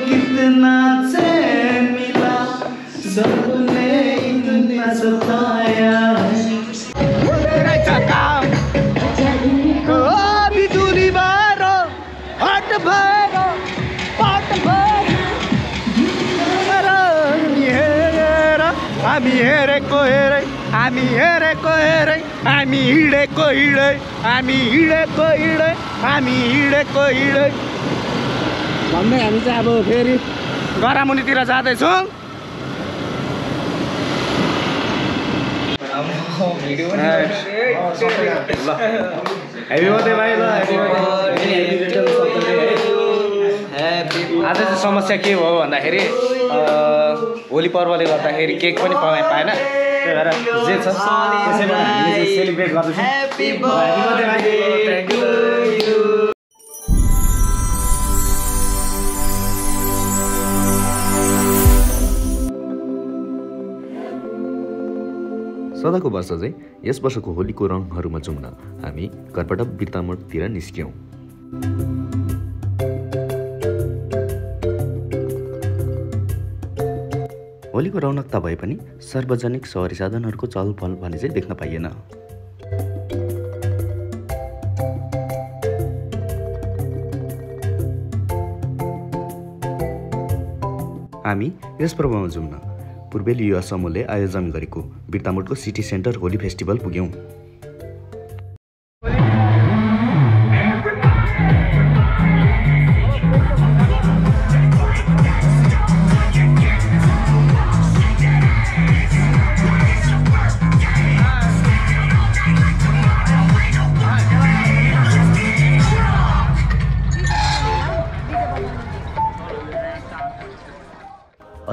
कितना चैन मिला सबने इतना सताया बिजुली बारो हट भरो पट भरो हामी हेरेको हेरै हामी हेरेको हेरै हामी हिँडेको हिँडै हामी हिँडेको हिँडै हामी हिँडेको हिँडै भन्दै हामी चाहिँ अब फेरि गरामुनितिर जाँदैछौँ। हेपी बर्थडे भाइ ल आज चाहिँ समस्या के भयो भन्दाखेरि होली पर्वले गर्दाखेरि केक पनि पाएन, त्यही भएर जे छ त्यसैमा हामीले चाहिँ सेलिब्रेट गर्दैछौँ। ह्यापी बर्थडे भाइ। Thank you. सदाको वर्ष चाहिँ यस वर्षको होलीको रङहरूमा जुम्न हामी घरबाट बिर्तामोडतिर निस्क्यौँ। होलीको रौनकता भए पनि सार्वजनिक सवारी साधनहरूको चलपहल भने चाहिँ देख्न पाइएन। हामी यस पर्वमा जुम्न पूर्वेली युवा समूहले आयोजन गरेको बिर्तामोडको सिटी सेन्टर होली फेस्टिभल पुग्यौँ।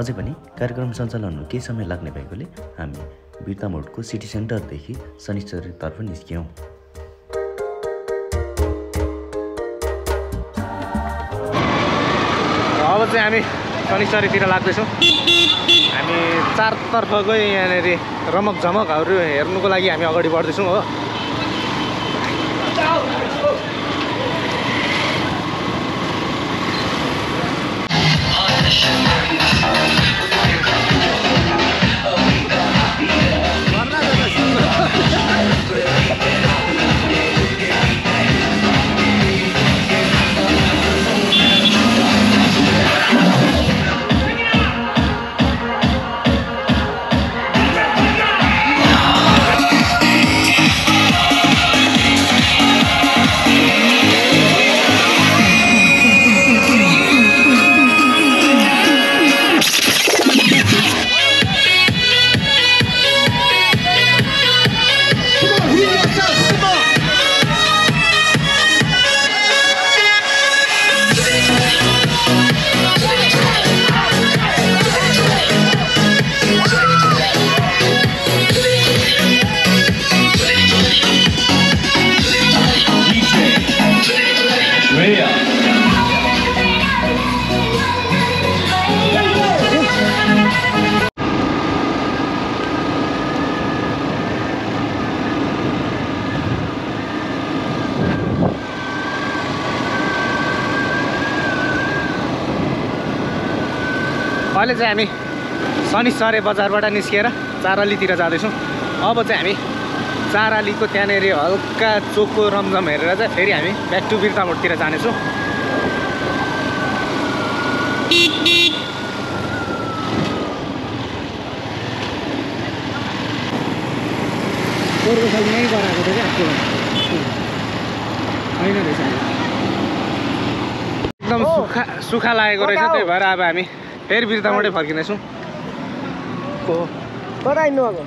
अझै पनि कार्यक्रम सञ्चालनमा केही समय लाग्ने भएकोले हामी बिर्तामोडको सिटी सेन्टरदेखि शनिश्चरीतर्फ निस्क्यौँ। अब चाहिँ हामी शनिश्चरीतिर लाग्दैछौँ। हामी चारतर्फकै यहाँनिर रमक झमकहरू हेर्नुको लागि हामी अगाडि बढ्दैछौँ हो। अहिले चाहिँ हामी शनिश्चरी बजारबाट निस्किएर चारालीतिर जाँदैछौँ। अब चाहिँ हामी चारालीको त्यहाँनिर हल्का चोखो रमझम हेरेर चाहिँ फेरि हामी ब्याक टु बिर्तामोडतिर जानेछौँ। पोहोरको साल यहीँ गराएको थियो क्या होइन रहेछ एकदम सुखा लागेको रहेछ। त्यही भएर अब हामी फेरि बिर्तामोडै फर्किँदैछौँ। कता हिँड्नु भएको?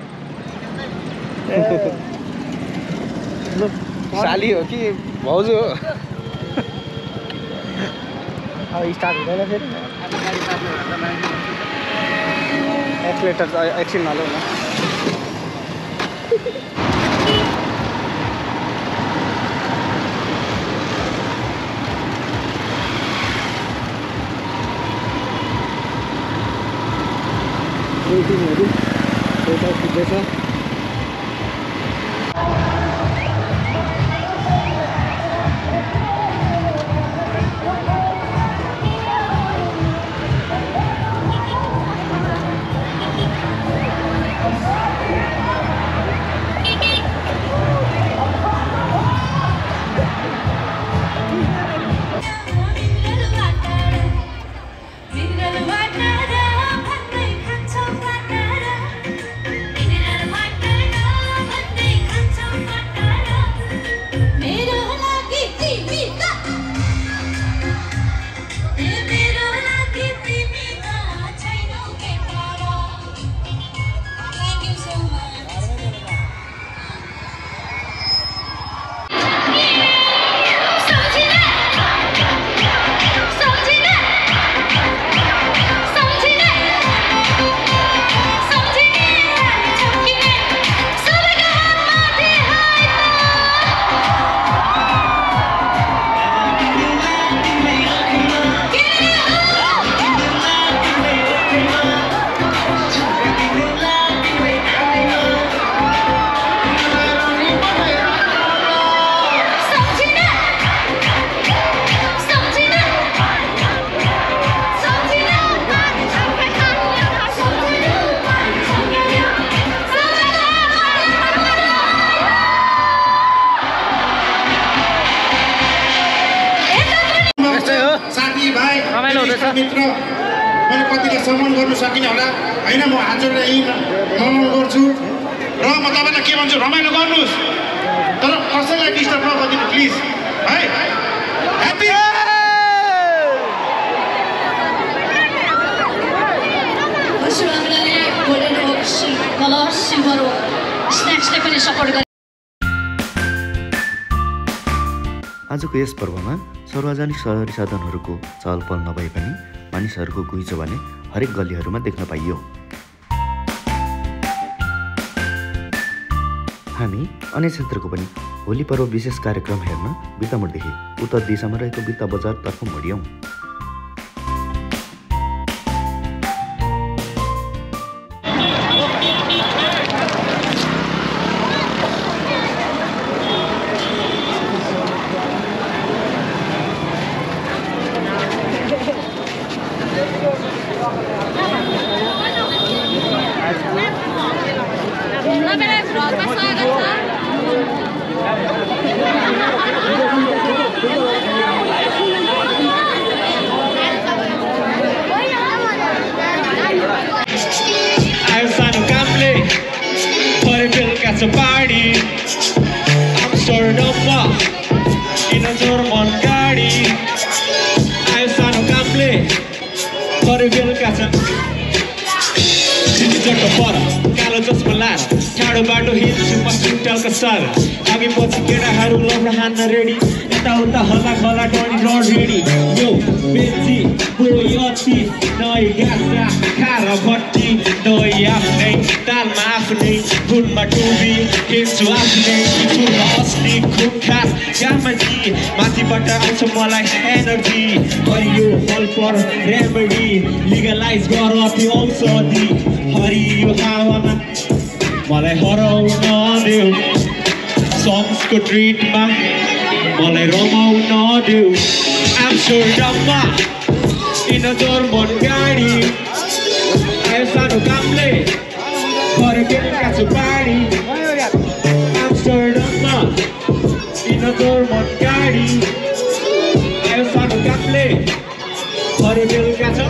साली हो कि भाउजू हो? अब स्टार्ट हुँदैन फेरि एक्सिलेटर एकछिन हालौँ न। वेटिङहरू एउटा पुग्दैछ। रमाइलो हुँदैछ। मित्र मैले कतिलाई सम्मान गर्नु सकिनँ होला होइन, म हात जोडेर यहीँ नमन गर्छु र म तपाईँलाई के भन्छु, रमाइलो गर्नुहोस् तर कसैलाई डिस्टर्ब नगरिदिनु प्लिज है। ह्याप्पी हजुर हामीलाई golden oak colour silver oak स्न्याक्सले पनि सपोर्ट गरे। आजको यस पर्वमा सार्वजनिक सहरी साधनहरूको चहलपहल नभए पनि मानिसहरूको घुइँचो भने हरेक गल्लीहरूमा देख्न पाइयो। हामी अन्य क्षेत्रको पनि होली पर्व विशेष कार्यक्रम हेर्न बिर्तामोडदेखि उत्तर दिशामा रहेको बिर्ता बजारतर्फ मोडियौँ। It's a party. I'm sort of off in a German garden. I'm son of Gamble. For a bill catcher. City Jacka Fora, Calo just Malana. Tado Bato Hills, you must tell Casara. Agi Pots get a Haru Love Hana ready. Without the Hala Tony Lord ready. Yo, Betsy, Boyoti, no, you got that. Carabati, no, you have name. Dalma Afne, Put my Tubi, His to Afne, to Lostly, Cook Cat, Yamaji, Mati Butter, and some more like energy. Hurry you, all for remedy. Legalize God of the also the Hurry you have on Malay horror no do. Songs could read my Malay Romo no do. I'm sure Dhamma in a Dormon Gadi. I'm son of Gamble. For a girl catch a party. Amsterdam in a Dormont Gadi. I'm son of Gamble. For a girl catch a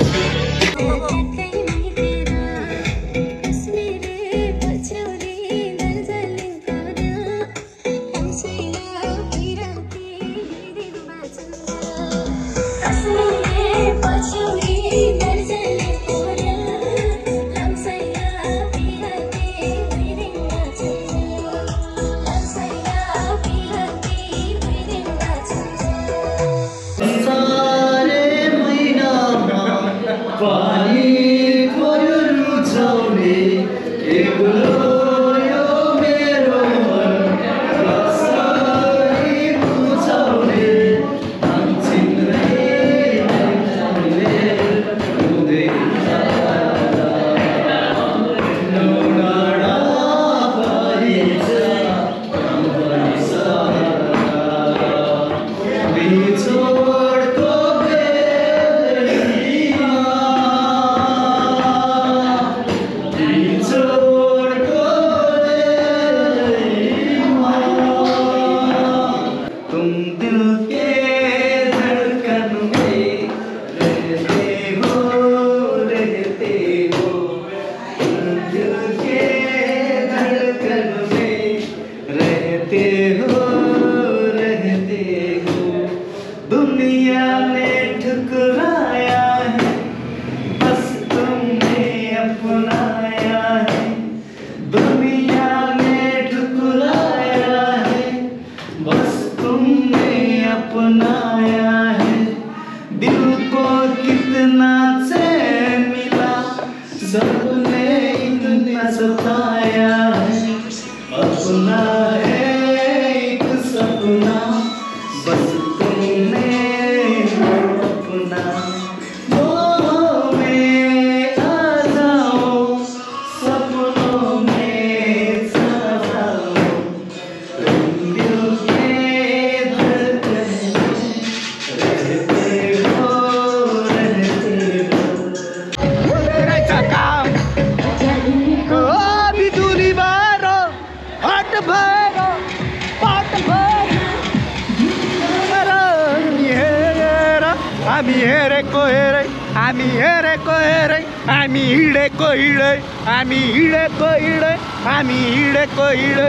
हामी हेरेको हेरै हामी हिँडेको हिँडै हामी हिँडेको हिँडै हामी हिँडेको हिँडै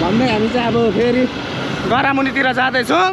भन्दै हामी चाहिँ अब फेरि गरामुनितिर जाँदैछौँ।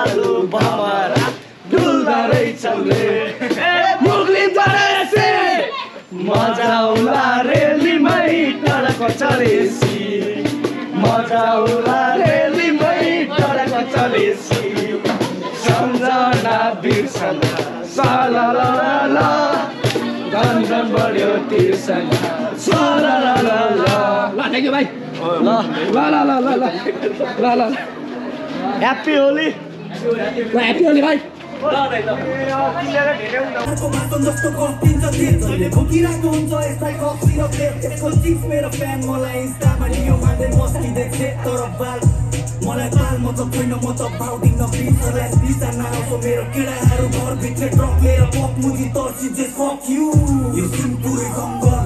बालु भमरा डुल्दा रहेछन् रे मुगली परेसे मजा आउला रेलीमै टडको चलेसी मजा आउला रेलीमै टडको चलेसी सम्झना बिर्सना सालालाला गन्धन बढ्यो तिर्सना सालालाला ल थ्याङ्क यू भाइ ल ल ल ल ल ल ल ह्याप्पी होली ल ह्याप्पी होली भाइ मलाई ताल म त छैन म त भाउदिन बिचलाई बिचा नआउँछ मेरो केडाहरू घरभित्र ड्रप लिएर पप मुजी तर्सिजे फक यु यो सिमपुरै जङ्गल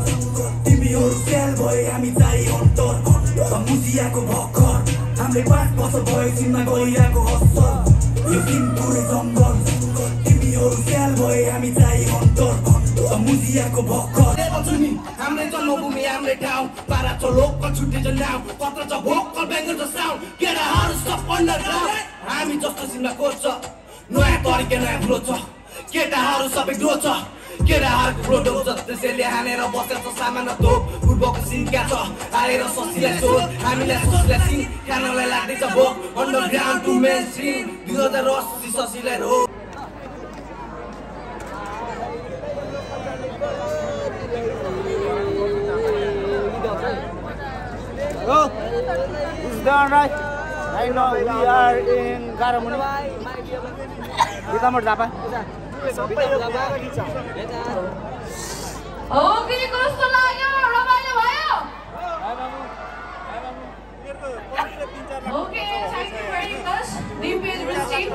तिमीहरू स्याल भए हामी चाहिँ हन्टर त मुजियाको भर्खर हामीले 5 वर्ष भयो चिनमा गइरहेको हस्सल यो सिमपुरै जङ्गल तिमीहरू स्याल भए हामी चाहिँ हन्टर त मुजियाको भर्खर हाम्रै जन्मभूमि हाम्रै ठाउँ पारा छ लोकल छुट्टी छ नाउँ पत्र छ भोकल बेङ्गल छ साउन्ड केटाहरू सब अन्डरग्राउन्ड हामी जस्तो सिमला कोच छ नयाँ तरिका नयाँ फ्लो छ केटाहरू सबै ग्लो छ केटाहरूको फ्लो डोज त्यसैले हानेर बसेर सामान्य तोप पूर्वको सिन्का छ हालेर ससीलाई सोध हामीलाई ससीलाई सिङ खानलाई लाग्दैछ भोक अन्डरग्राउन्ड टु मेन स्ट्रिम 2080 ससीलाई रो Oh, it's done right. Right now we are in Garamuni. Bitamor Japa. Okay, कस्तो लाग्यो रमाइलो भयो Okay, thank you very much. Deepest receipt.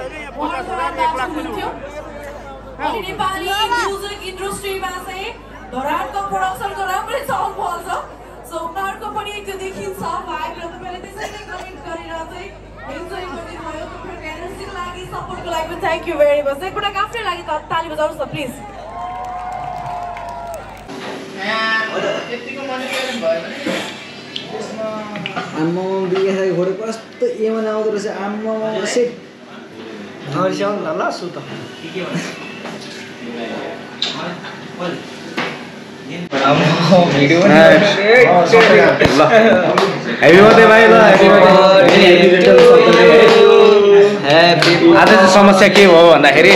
अनि नेपाली म्युजिक इन्डस्ट्रीमा चाहिँ धरानको प्रोडक्सनको राम्रै चल पर्छ सो उनीहरूको पनि त्यो देखिन्छ भाइब र तपाईँले त्यसैले कमेन्ट गरेर चाहिँ इन्जोय गरिदिनु भयो तपाईँहरूको एनर्जीको लागि सपोर्टको लागि पनि थ्याङ्क यू भेरी मच एकपटक आफ्नै लागि ताली बजाउनुहोस् न प्लिज आम्मा बिहे घोडे कस्तो एमन आउँदो रहेछ आम्मा सेट नरिसाउ न ल सु त भिडियो हेभी बर्थडे भाइ ल आज चाहिँ समस्या के हो भन्दाखेरि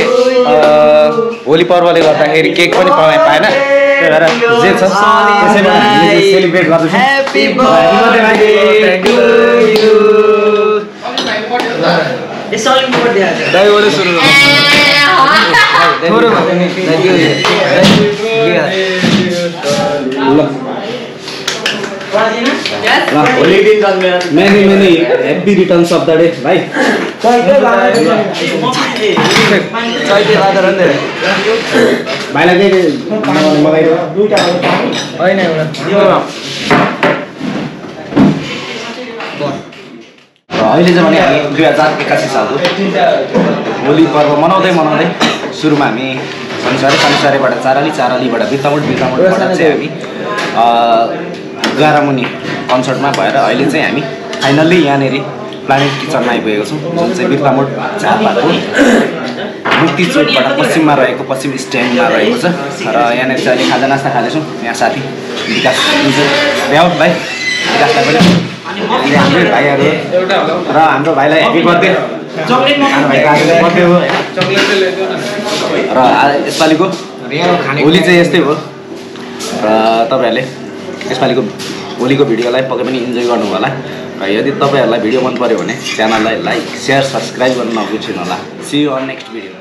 होली पर्वले गर्दाखेरि केक पनि पाएन त्यही भएर जे छ त्यसैमा हामीले सेलिब्रेट गर्दैछौँ ह्यापी बर्थडे भाइ दाइबाट सुरु many many happy returns of the day भाइ भाइलाई के मगाइदियो होइन अहिले चाहिँ भने हामी 2081 सालको होली पर्व मनाउँदै सुरुमा हामी शनिसारेबाट चारालीबाट बिर्तामोडबाट चाहिँ हामी गारामुनि कन्सर्टमा भएर अहिले चाहिँ हामी फाइनल्ली यहाँनिर प्लानेट किचनमा आइपुगेको छौँ जुन चाहिँ बिर्तामोड झापाको मुक्ति चोकबाट पश्चिममा रहेको पश्चिम स्ट्यान्डमा रहेको छ र यहाँनिर चाहिँ अहिले खाजा नास्ता खाँदैछौँ यहाँ साथी विकास भ्याउ भाइ विकासलाई पनि हाम्रै भाइहरू र हाम्रो भाइलाई ह्याप्पी बर्थडे र यसपालिको होली चाहिँ यस्तै हो र तपाईँहरूले यसपालिको होलीको भिडियोलाई पक्कै पनि इन्जोय गर्नु होला र यदि तपाईँहरूलाई भिडियो मन पर्यो भने च्यानललाई लाइक शेयर सब्सक्राइब गर्न नबिर्सिनु होला see you on next video